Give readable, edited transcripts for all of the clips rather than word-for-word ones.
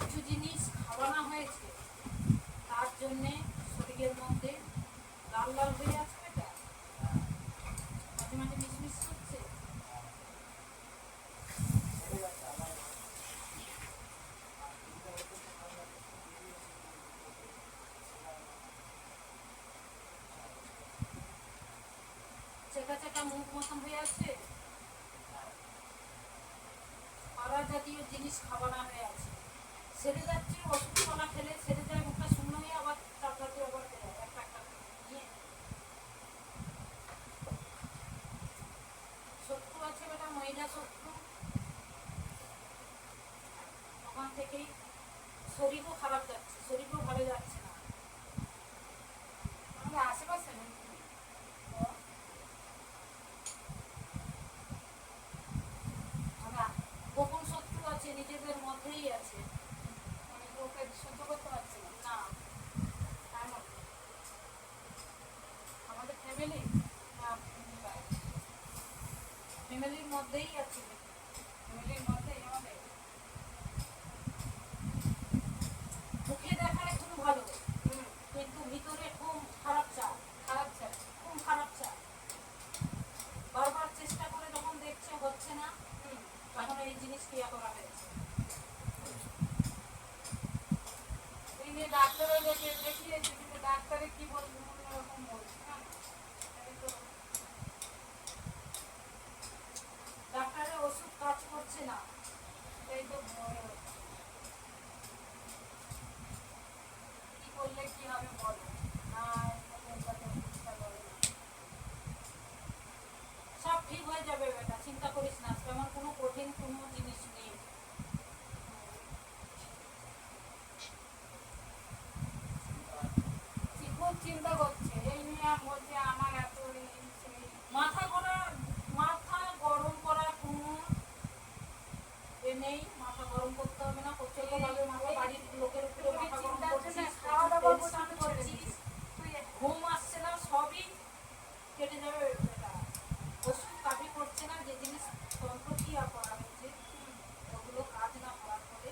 কিছু জিনিস খাওয়ানো হয়েছে, তার জন্যে শরীরের মধ্যে লাল লাল হয়ে আছে। এটা মাঝে মাঝে মিশমিশ করছে। চেকা চেকা মুখ মতন হয়ে আছে। পাড়া জাতীয় জিনিস খাওয়ানো হয়ে আছে, সেরে যাচ্ছে। ওষুধ কলা খেলে সেরে যায়, মুখটা শূন্য হয়ে আবার চাপড়াতে আবার একটা একটা নিয়ে। শত্রু আছে বেটা, মহিলা শত্রু। ওখান থেকেই শরীরও খারাপ যাচ্ছে, শরীরও ভালো যাচ্ছে না। আমাদের আশেপাশে গোপন শত্রু আছে, নিজেদের মধ্যেই আছে। অনেক লোকের সহ্য করতে পারছে না। তার মধ্যে আমাদের ফ্যামিলির মধ্যেই আছে। ফ্যামিলির মধ্যেই আমাদের মুখে দেখায় খুব ভালো, কিন্তু ভিতরে খুব খারাপ চা। খারাপ চা, খুব খারাপ চা। বারবার চেষ্টা করে যখন দেখছে হচ্ছে না, তখন এই জিনিস ক্রিয়া করা হয়েছে। ডাক্তারে দেখিয়েছে, কিন্তু ডাক্তারে কি বলবে এরকম বলছে না। ডাক্তারের ওষুধ কাজ করছে না, এই তো কি করলে কি হবে বলো না। সব ঠিক হয়ে যাবে বেটা, চিন্তা করিস না। তেমন কোনো কঠিন কোনো জিনিস নেই। খুব চিন্তা করছে এই নিয়ে, বলছে আমার এত মাথা করা, মাথা গরম করার কোনো এ নেই। মাথা গরম করতে হবে না, প্রচন্ড ভাবে মাথা বাড়ির লোকের উপরে মাথা গরম করছিস, খাওয়া দাওয়া করছিস, ঘুম আসছে না, সবই কেটে যাবে বেটা। ওষুধ কাজই করছে না, যে জিনিস তন্ত্রক্রিয়া করা হয়েছে ওগুলো কাজ না করার ফলে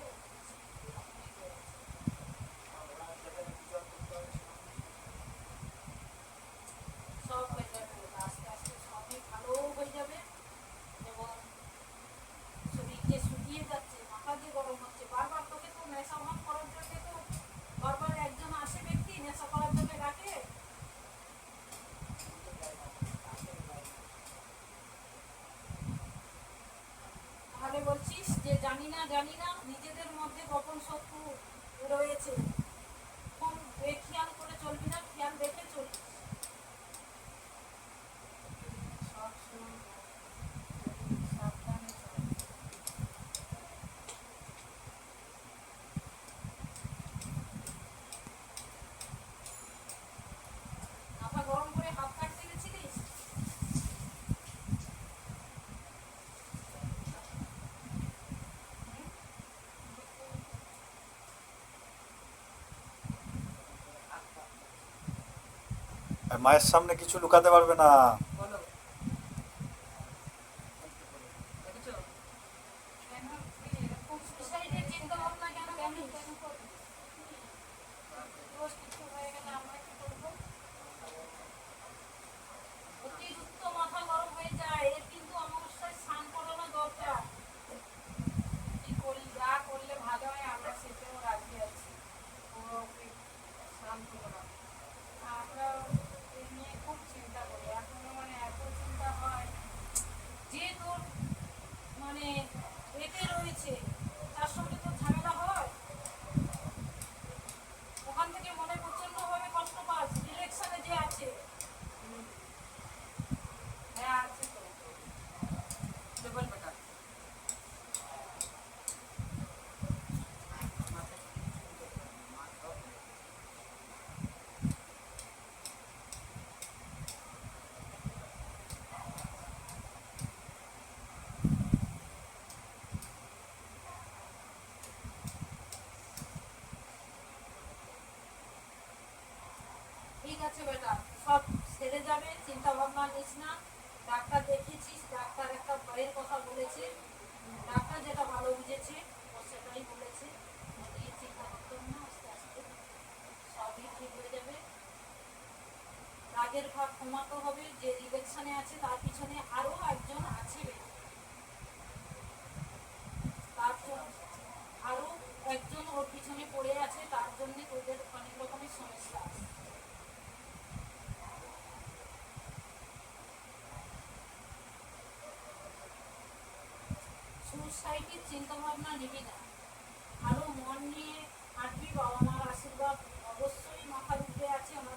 সব হয়ে যাবে। আস্তে আস্তে সবই ভালো হয়ে যাবে। এবং শরীর যে শুকিয়ে যাচ্ছে, মাথা যে গরম হচ্ছে, বারবার তোকে তো নেশা ভাব করার জন্য তো বারবার একজন আসে ব্যক্তি নেশা করার জন্য ডাকে। তাহলে বলছিস যে জানি না জানি না, নিজেদের মধ্যে গোপন শত্রু রয়েছে। খুব খেয়াল করে চলবি না, খেয়াল রেখে চলবি। সবসময় সাবধানে চল। মাথা গরম করে হাত কাটতে গেছিলিস? মায়ের সামনে কিছু লুকাতে পারবে না। বলো, দেখেছো কেন এরকম সুসাইডের চিন্তা ভাবনা কেন করবি? দোষ কিছু হয়ে গেলে আমরা কি করবো? অতিরিক্ত মাথা গরম হয়ে যায়, এর কিন্তু অমাবস্যায় স্নান করানো দরকার। কি করি, যা করলে ভালো হয় আমরা সেটাও রাজি আছি। ওকে স্নান করা আমরা এই নিয়ে খুব চিন্তা করি। এখনো মানে এত চিন্তা হয় যে তোর মানে এতে রয়েছে, তার সঙ্গে তোর ঝামেলা হয়, ওখান থেকে মনে প্রচন্ড ভাবে কষ্ট পাস। ডিরেকশনে যে আছে, হ্যাঁ আছে তো ডবল বেটা। ঠিক আছে বেটা, সব সেরে যাবে, চিন্তা ভাবনা নিস না। ডাক্তার দেখিয়েছিস, ডাক্তার একটা ভয়ের কথা বলেছে। ডাক্তার যেটা ভালো বুঝেছে ও সেটাই বলেছে। যদি কাজের ভাগ কমাতে হবে। যে ইলেকশনে আছে তার পিছনে আরো একজন আছে, তার জন্য আরো একজন ওর পিছনে পড়ে আছে, তার জন্য ওদের অনেক রকমের সমস্যা আছে। সুসাইডের চিন্তা ভাবনা নিবি না, আরো মন নিয়ে হাঁটবি। বাবা মার আশীর্বাদ অবশ্যই মাথার উপরে আছে, আমরা